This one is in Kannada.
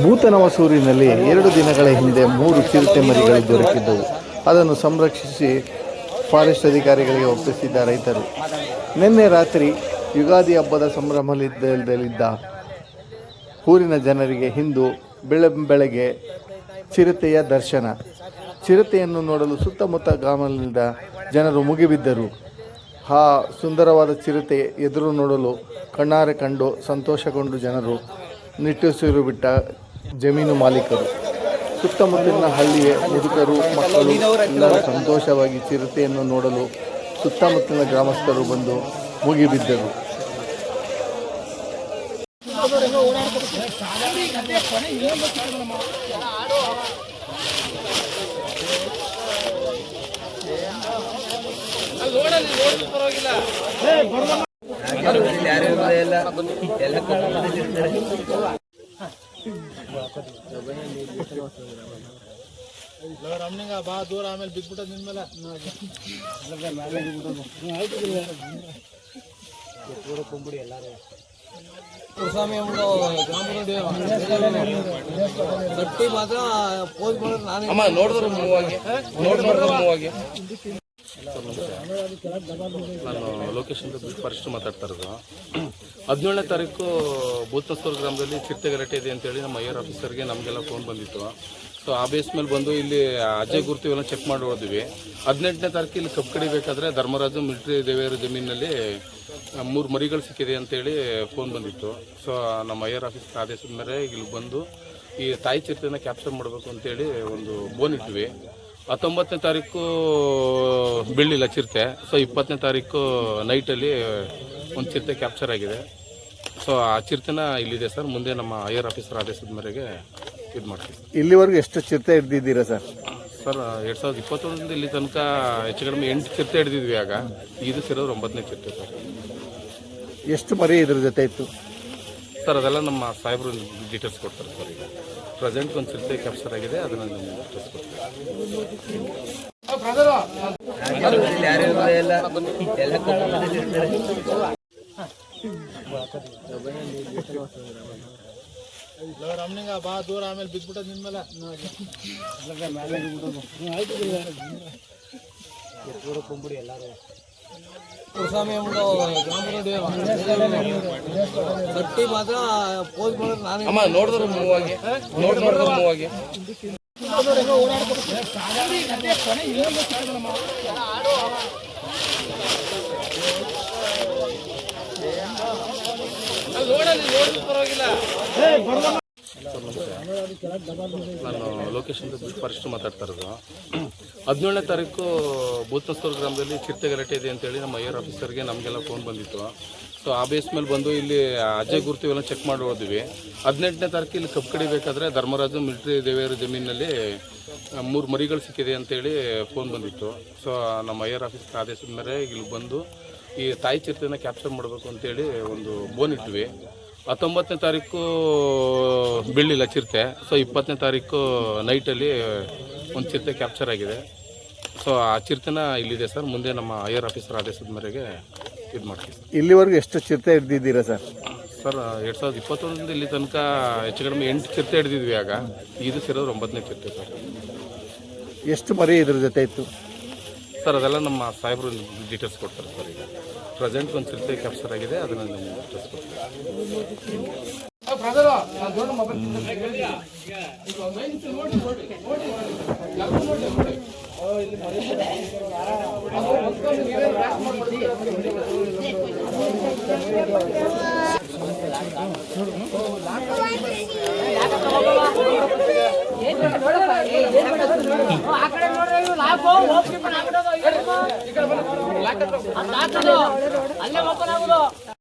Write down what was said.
ಭೂತನವಸೂರಿನಲ್ಲಿ 2 ದಿನಗಳ ಹಿಂದೆ 3 ಚಿರತೆ ಮರಿಗಳು ದೊರಕಿದ್ದವು. ಅದನ್ನು ಸಂರಕ್ಷಿಸಿ ಫಾರೆಸ್ಟ್ ಅಧಿಕಾರಿಗಳಿಗೆ ಒಪ್ಪಿಸಿದ್ದ ರೈತರು ನಿನ್ನೆ ರಾತ್ರಿ ಯುಗಾದಿ ಹಬ್ಬದ ಸಂಭ್ರಮದಲ್ಲಿದ್ದ ಊರಿನ ಜನರಿಗೆ ಇಂದು ಬೆಳಗ್ಗೆ ಚಿರತೆಯ ದರ್ಶನ. ಚಿರತೆಯನ್ನು ನೋಡಲು ಸುತ್ತಮುತ್ತ ಗ್ರಾಮದಿಂದ ಜನರು ಮುಗಿಬಿದ್ದರು. ಆ ಸುಂದರವಾದ ಚಿರತೆ ಎದುರು ನೋಡಲು ಕಣ್ಣಾರೆ ಕಂಡು ಸಂತೋಷಗೊಂಡು ಜನರು ನಿಟ್ಟುಸಿರು ಬಿಟ್ಟ ಜಮೀನು ಮಾಲೀಕರು, ಸುತ್ತಮುತ್ತಲಿನ ಹಳ್ಳಿಯ ಮುದುಕರು, ಮಕ್ಕಳು ಎಲ್ಲರೂ ಸಂತೋಷವಾಗಿ ಚಿರತೆಯನ್ನು ನೋಡಲು ಸುತ್ತಮುತ್ತಲಿನ ಗ್ರಾಮಸ್ಥರು ಬಂದು ಮುಗಿಬಿದ್ದರು. ರಮ್ನಿಂಗ ಬಾ ದೂರ ಆಮೇಲೆ ಬಿದ್ಬಿಟ್ಟ ನಿನ್ಮೇಲೆ ಕೊಂಬಿಡಿ ಎಲ್ಲಾರು ಸ್ವಾಮಿ ಗಟ್ಟಿ ಮಾತ್ರ ಪೋಸ್ ಮಾಡಿದ್ರೆ ನಾನೇ ನೋಡಿದ್ರು ಮೂವಾಗಿ. ನಾನು ಲೊಕೇಶನ್ ಫಾರೆಸ್ಟ್ ಮಾತಾಡ್ತಾ ಇರೋದು. 17ನೇ ತಾರೀಕು ಭೂತನವಸೂರು ಗ್ರಾಮದಲ್ಲಿ ಚಿರತೆ ಗಲಾಟೆ ಇದೆ ಅಂತೇಳಿ ನಮ್ಮ ಐಆರ್ ಆಫೀಸರ್ಗೆ ನಮಗೆಲ್ಲ ಫೋನ್ ಬಂದಿತ್ತು. ಸೊ ಆ ಬೇಸ್ ಮೇಲೆ ಬಂದು ಇಲ್ಲಿ ಅಜಯ್ ಗುರ್ತು ಇವೆಲ್ಲ ಚೆಕ್ ಮಾಡಿ ಹೋದ್ವಿ. 18ನೇ ತಾರೀಕು ಇಲ್ಲಿ ಕಬ್ಬು ಕಡಿಬೇಕಾದ್ರೆ ಧರ್ಮರಾಜು ಮಿಲಿಟರಿ ದೇವೇರು ಜಮೀನಲ್ಲಿ 3 ಮರಿಗಳು ಸಿಕ್ಕಿದೆ ಅಂತೇಳಿ ಫೋನ್ ಬಂದಿತ್ತು. ಸೊ ನಮ್ಮ ಐಆರ್ ಆಫೀಸ್ ಆದೇಶದ ಮೇಲೆ ಇಲ್ಲಿ ಬಂದು ಈ ತಾಯಿ ಚಿರತೆನ ಕ್ಯಾಪ್ಚರ್ ಮಾಡಬೇಕು ಅಂತೇಳಿ ಒಂದು ಬೋನ್ ಇಟ್ವಿ. 19ನೇ ತಾರೀಕು ಬೀಳಲಿಲ್ಲ ಚಿರತೆ. ಸೊ 20ನೇ ತಾರೀಕು ನೈಟಲ್ಲಿ ಒಂದು ಚಿರತೆ ಕ್ಯಾಪ್ಚರ್ ಆಗಿದೆ. ಸೊ ಆ ಚಿರತೆನ ಇಲ್ಲಿದೆ ಸರ್. ಮುಂದೆ ನಮ್ಮ ಐಆರ್ ಆಫೀಸರ್ ಆದೇಶದ ಮೇರೆಗೆ ಇದು ಮಾಡ್ತೀವಿ. ಇಲ್ಲಿವರೆಗೂ ಎಷ್ಟು ಚಿರತೆ ಹಿಡಿದಿದ್ದೀರಾ ಸರ್? ಸರ್ 2021ರಿಂದ ಇಲ್ಲಿ ತನಕ ಹೆಚ್ಚು ಕಡಿಮೆ 8 ಚಿರತೆ ಹಿಡಿದಿದ್ವಿ. ಆಗ ಇದು ಸೇರೋದು 9ನೇ ಚಿರತೆ ಸರ್. ಎಷ್ಟು ಮರಿ ಇದ್ರ ಜೊತೆ ಇತ್ತು ಸರ್? ಅದೆಲ್ಲ ನಮ್ಮ ಸಾಹೇಬರು ಡೀಟೇಲ್ಸ್ ಕೊಡ್ತಾರೆ ಸರ್. ಈಗ ಪ್ರೆಸೆಂಟ್ ಒಂದು ಚಿರತೆ ಕ್ಯಾಪ್ಚರ್ ಆಗಿದೆ, ಅದನ್ನು ನಿಮಗೆ ತೋರಿಸ್ಕೊಡ್ತೀವಿ. ರಮ್ನಿಂಗ ಬಾ ದೂರ ಆಮೇಲೆ ಬಿದ್ಬಿಟ್ಟ ನಿನ್ಮೇಲೆ ಕೊಂಬಿಡಿ ಎಲ್ಲಾರು ಸ್ವಾಮಿ ಗಟ್ಟಿ ಮಾತ್ರ ಪೋಸ್ ಮಾಡಿದ್ರೆ ನಾನೇ ನೋಡಿದ್ರು ಮೂವಾಗಿ. ನಾನು ಲೊಕೇಶನ್ ಫಾರೆಸ್ಟ್ ಮಾತಾಡ್ತಾ ಇರೋದು. 17ನೇ ತಾರೀಕು ಭೂತನವಸೂರು ಗ್ರಾಮದಲ್ಲಿ ಚಿರತೆ ಗಲಾಟೆ ಇದೆ ಅಂತೇಳಿ ನಮ್ಮ ಐಆರ್ ಆಫೀಸರ್ಗೆ ನಮಗೆಲ್ಲ ಫೋನ್ ಬಂದಿತ್ತು. ಸೊ ಆ ಬೇಸ್ ಮೇಲೆ ಬಂದು ಇಲ್ಲಿ ಅಜಯ್ ಗುರ್ತು ಇವೆಲ್ಲ ಚೆಕ್ ಮಾಡಿ ಹೋದ್ವಿ. 18ನೇ ತಾರೀಕು ಇಲ್ಲಿ ಕಬ್ಬು ಕಡಿಬೇಕಾದ್ರೆ ಧರ್ಮರಾಜು ಮಿಲಿಟರಿ ದೇವೇರು ಜಮೀನಲ್ಲಿ 3 ಮರಿಗಳು ಸಿಕ್ಕಿದೆ ಅಂತೇಳಿ ಫೋನ್ ಬಂದಿತ್ತು. ಸೊ ನಮ್ಮ ಐಆರ್ ಆಫೀಸ್ ಆದೇಶದ ಮೇಲೆ ಇಲ್ಲಿ ಬಂದು ಈ ತಾಯಿ ಚಿರತೆನ ಕ್ಯಾಪ್ಚರ್ ಮಾಡಬೇಕು ಅಂತೇಳಿ ಒಂದು ಬೋನ್ ಇಟ್ವಿ. 19ನೇ ತಾರೀಕು ಬೀಳಲಿಲ್ಲ ಚಿರತೆ. ಸೊ 20ನೇ ತಾರೀಕು ನೈಟಲ್ಲಿ ಒಂದು ಚಿರತೆ ಕ್ಯಾಪ್ಚರ್ ಆಗಿದೆ. ಸೊ ಆ ಚಿರತೆನ ಇಲ್ಲಿದೆ ಸರ್. ಮುಂದೆ ನಮ್ಮ ಐಆರ್ ಆಫೀಸರ್ ಆದೇಶದ ಮೇರೆಗೆ ಇದು ಮಾಡ್ತೀವಿ. ಇಲ್ಲಿವರೆಗೂ ಎಷ್ಟು ಚಿರತೆ ಹಿಡಿದಿದ್ದೀರಾ ಸರ್? ಸರ್ 2021ರಿಂದ ಇಲ್ಲಿ ತನಕ ಹೆಚ್ಚು ಕಡಿಮೆ 8 ಚಿರತೆ ಹಿಡಿದಿದ್ವಿ. ಆಗ ಇದು ಸೇರೋದು 9ನೇ ಚಿರತೆ ಸರ್. ಎಷ್ಟು ಮರಿ ಇದ್ರ ಜೊತೆ ಇತ್ತು ಸರ್? ಅದೆಲ್ಲ ನಮ್ಮ ಸಾಹೇಬರು ಡೀಟೇಲ್ಸ್ ಕೊಡ್ತಾರೆ ಸರ್. ಈಗ ಪ್ರೆಸೆಂಟ್ ಒಂದು ಚಿರತೆ ಕ್ಯಾಪ್ಚರ್ ಆಗಿದೆ, ಅದನ್ನು ನಿಮಗೆ ತೋರಿಸ್ಕೊಡ್ತೀವಿ. ಅಲ್ಲೇ